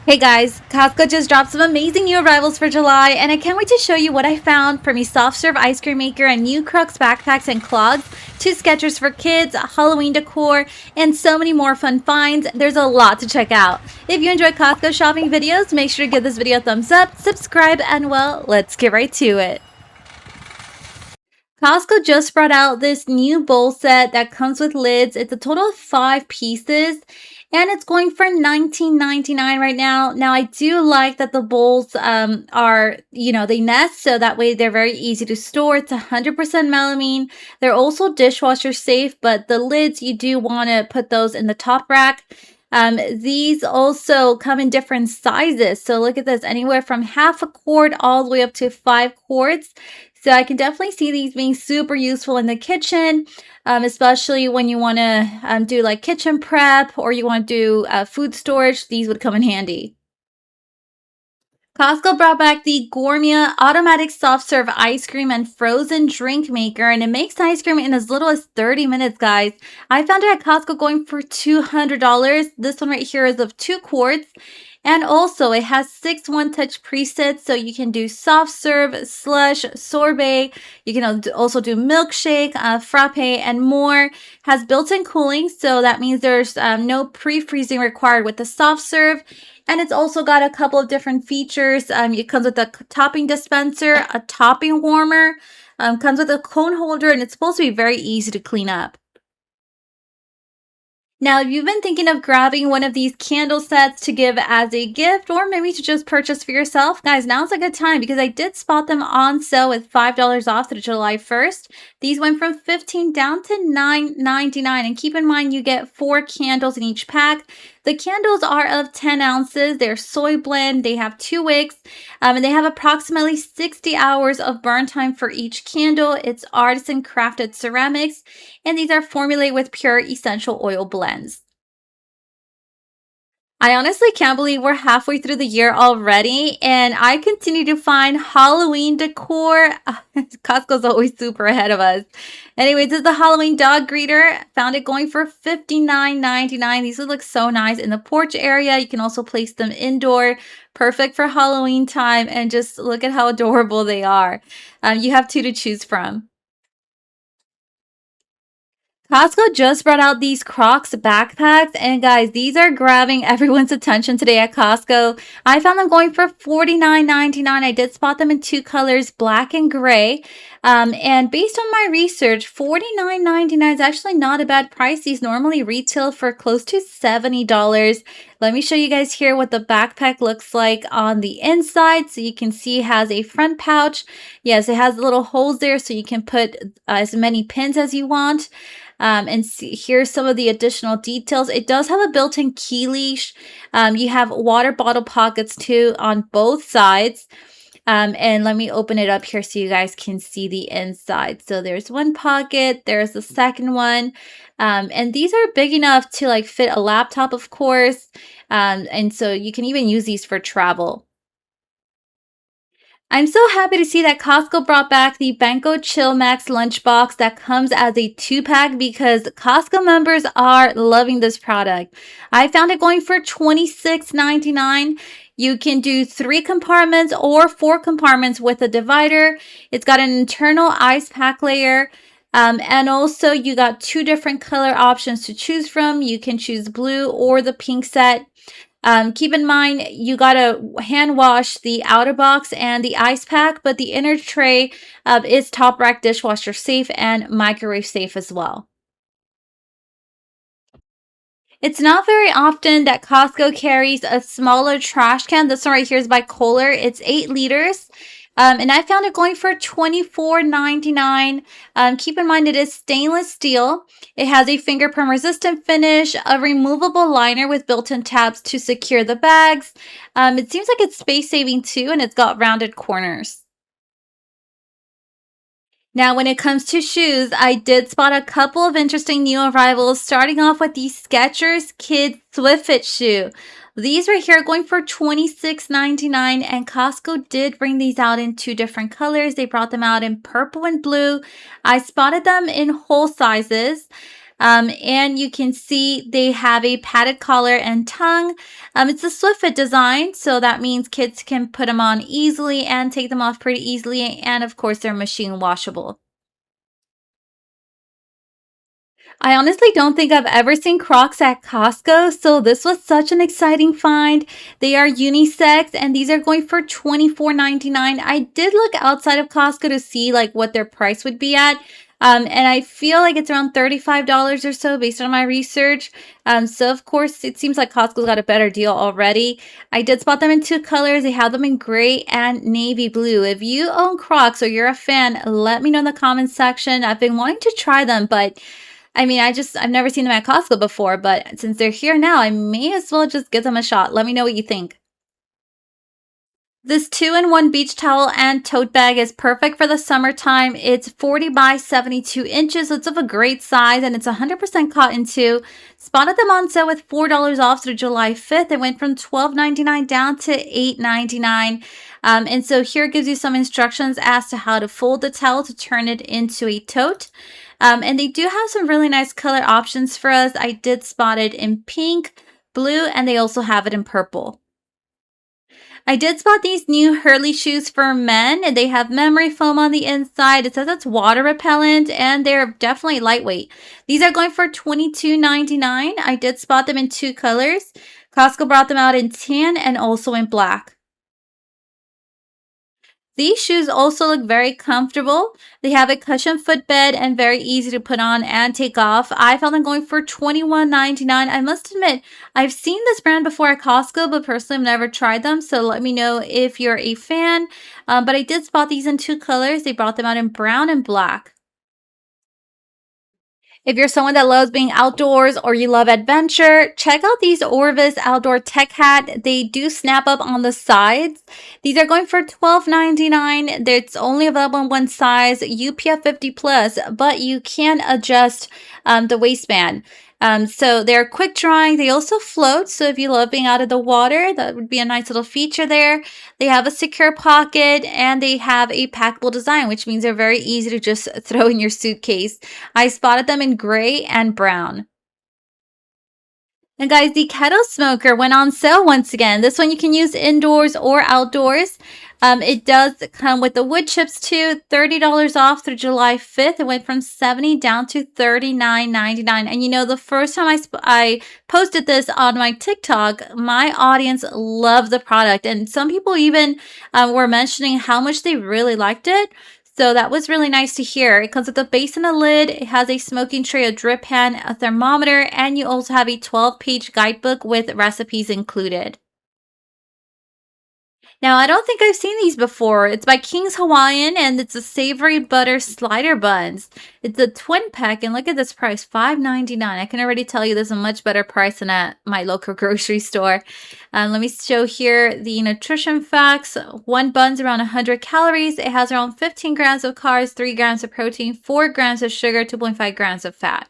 Hey guys, Costco just dropped some amazing new arrivals for July, and I can't wait to show you what I found, from a soft serve ice cream maker and new Crocs backpacks and clogs to Skechers for kids, Halloween decor, and so many more fun finds. There's a lot to check out. If you enjoy Costco shopping videos, make sure to give this video a thumbs up, subscribe, and well, let's get right to it. Costco just brought out this new bowl set that comes with lids. It's a total of 5 pieces and it's going for $19.99 right now. Now, I do like that the bowls are, they nest, so that way they're very easy to store. It's 100% melamine. They're also dishwasher safe, but the lids, you do want to put those in the top rack. These also come in different sizes. So look at this, anywhere from half a quart all the way up to 5 quarts. So I can definitely see these being super useful in the kitchen, especially when you want to do like kitchen prep or you want to do food storage. These would come in handy. Costco brought back the Gourmia automatic soft serve ice cream and frozen drink maker, and it makes ice cream in as little as 30 minutes, guys. I found it at Costco going for $200. This one right here is of 2 quarts. And also, it has 6 one-touch presets, so you can do soft serve, slush, sorbet. You can also do milkshake, frappe, and more. Has built-in cooling, so that means there's no pre-freezing required with the soft serve. And it's also got a couple of different features. It comes with a topping dispenser, a topping warmer, comes with a cone holder, and it's supposed to be very easy to clean up. Now, if you've been thinking of grabbing one of these candle sets to give as a gift or maybe to just purchase for yourself, guys, now's a good time because I did spot them on sale with $5 off through July 1st. These went from $15 down to $9.99. And keep in mind, you get 4 candles in each pack. The candles are of 10 ounces. They're soy blend. They have 2 wicks, and they have approximately 60 hours of burn time for each candle. It's artisan crafted ceramics, and these are formulated with pure essential oil blends. I honestly can't believe we're halfway through the year already, and I continue to find Halloween decor. Costco's always super ahead of us. Anyways, this is the Halloween dog greeter. Found it going for $59.99. These would look so nice in the porch area. You can also place them indoor. Perfect for Halloween time, and just look at how adorable they are. You have 2 to choose from. Costco just brought out these Crocs backpacks, and guys, these are grabbing everyone's attention today at Costco. I found them going for $49.99. I did spot them in 2 colors, black and gray. And based on my research, $49.99 is actually not a bad price. These normally retail for close to $70. Let me show you guys here what the backpack looks like on the inside. So you can see it has a front pouch. Yes, it has little holes there so you can put as many pins as you want. And see, here's some of the additional details. It does have a built-in key leash. You have water bottle pockets too on both sides. And let me open it up here so you guys can see the inside. So there's one pocket, there's the second one. And these are big enough to like fit a laptop, of course. And so you can even use these for travel. I'm so happy to see that Costco brought back the Banco Chill Max lunchbox that comes as a 2-pack because Costco members are loving this product. I found it going for $26.99. You can do 3 compartments or 4 compartments with a divider. It's got an internal ice pack layer. And also you got 2 different color options to choose from. You can choose blue or the pink set. Keep in mind, you gotta hand wash the outer box and the ice pack, but the inner tray is top rack dishwasher safe and microwave safe as well. It's not very often that Costco carries a smaller trash can. This one right here is by Kohler. It's 8 liters. And I found it going for $24.99. Keep in mind, it is stainless steel. It has a fingerprint resistant finish, a removable liner with built-in tabs to secure the bags. It seems like it's space saving too, and it's got rounded corners. Now, when it comes to shoes, I did spot a couple of interesting new arrivals, starting off with the Skechers Kid Swift Fit shoe. These right here are going for $26.99, and Costco did bring these out in 2 different colors. They brought them out in purple and blue. I spotted them in whole sizes. And you can see they have a padded collar and tongue. It's a swift fit design, so that means kids can put them on easily and take them off pretty easily. And of course, they're machine washable. I honestly don't think I've ever seen Crocs at Costco, so this was such an exciting find. They are unisex and these are going for $24.99. I did look outside of Costco to see like what their price would be at. And I feel like it's around $35 or so based on my research. So of course it seems like Costco's got a better deal already. I did spot them in two colors. They have them in gray and navy blue. If you own Crocs or you're a fan, let me know in the comments section. I've been wanting to try them, but I mean, I've never seen them at Costco before, but since they're here now, I may as well just give them a shot. Let me know what you think. This 2-in-1 beach towel and tote bag is perfect for the summertime. It's 40 by 72 inches. So it's of a great size and it's 100% cotton too. Spotted them on sale with $4 off through July 5th. It went from $12.99 down to $8.99. And so here it gives you some instructions as to how to fold the towel to turn it into a tote. And they do have some really nice color options for us. I did spot it in pink, blue, and they also have it in purple. I did spot these new Hurley shoes for men, and they have memory foam on the inside. It says it's water repellent, and they're definitely lightweight. These are going for $22.99. I did spot them in two colors. Costco brought them out in tan and also in black. These shoes also look very comfortable. They have a cushioned footbed and very easy to put on and take off. I found them going for $21.99. I must admit, I've seen this brand before at Costco, but personally I've never tried them. So let me know if you're a fan. But I did spot these in two colors. They brought them out in brown and black. If you're someone that loves being outdoors or you love adventure, check out these Orvis Outdoor Tech Hat. They do snap up on the sides. These are going for $12.99. It's only available in one size, UPF 50 plus, but you can adjust the waistband. So they're quick drying. They also float. So if you love being out of the water, that would be a nice little feature there. They have a secure pocket and they have a packable design, which means they're very easy to just throw in your suitcase. I spotted them in gray and brown. And guys, the kettle smoker went on sale once again. This one you can use indoors or outdoors. It does come with the wood chips too. $30 off through July 5th. It went from $70 down to $39.99. And you know, the first time I posted this on my TikTok, my audience loved the product. And some people even were mentioning how much they really liked it. So that was really nice to hear. It comes with a base and a lid. It has a smoking tray, a drip pan, a thermometer, and you also have a 12-page guidebook with recipes included. Now, I don't think I've seen these before. It's by King's Hawaiian, and it's a savory butter slider buns. It's a twin pack, and look at this price, $5.99. I can already tell you this is a much better price than at my local grocery store. Let me show here the nutrition facts. One bun's around 100 calories. It has around 15 grams of carbs, 3 grams of protein, 4 grams of sugar, 2.5 grams of fat.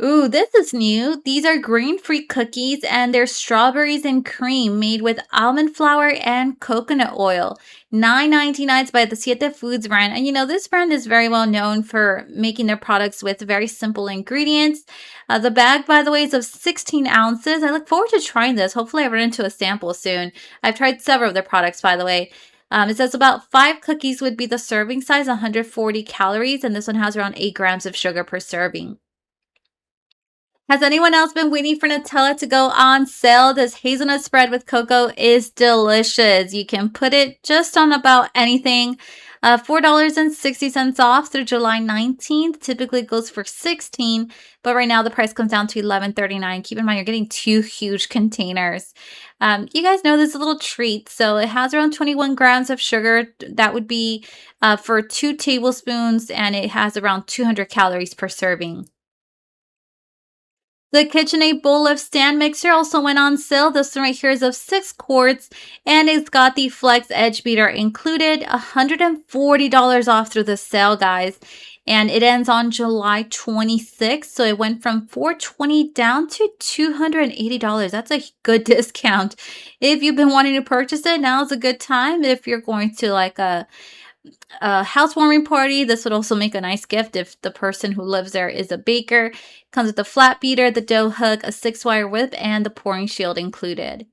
Ooh, this is new. These are grain-free cookies and they're strawberries and cream made with almond flour and coconut oil. $9.99 is by the Siete Foods brand. And you know, this brand is very well known for making their products with very simple ingredients. The bag, by the way, is of 16 ounces. I look forward to trying this. Hopefully I run into a sample soon. I've tried several of their products, by the way. It says about 5 cookies would be the serving size, 140 calories, and this one has around 8 grams of sugar per serving. Has anyone else been waiting for Nutella to go on sale? This hazelnut spread with cocoa is delicious. You can put it just on about anything. $4.60 off through July 19th. Typically it goes for $16, but right now the price comes down to $11.39. Keep in mind you're getting 2 huge containers. You guys know this is a little treat. So it has around 21 grams of sugar. That would be for 2 tablespoons, and it has around 200 calories per serving. The KitchenAid bowl lift stand mixer also went on sale. This one right here is of 6 quarts and it's got the Flex Edge Beater included. $140 off through the sale, guys. And it ends on July 26th. So it went from $420 down to $280. That's a good discount. If you've been wanting to purchase it, now is a good time. If you're going to like a housewarming party. This would also make a nice gift if the person who lives there is a baker. Comes with a flat beater, the dough hook, a 6-wire whip, and the pouring shield included.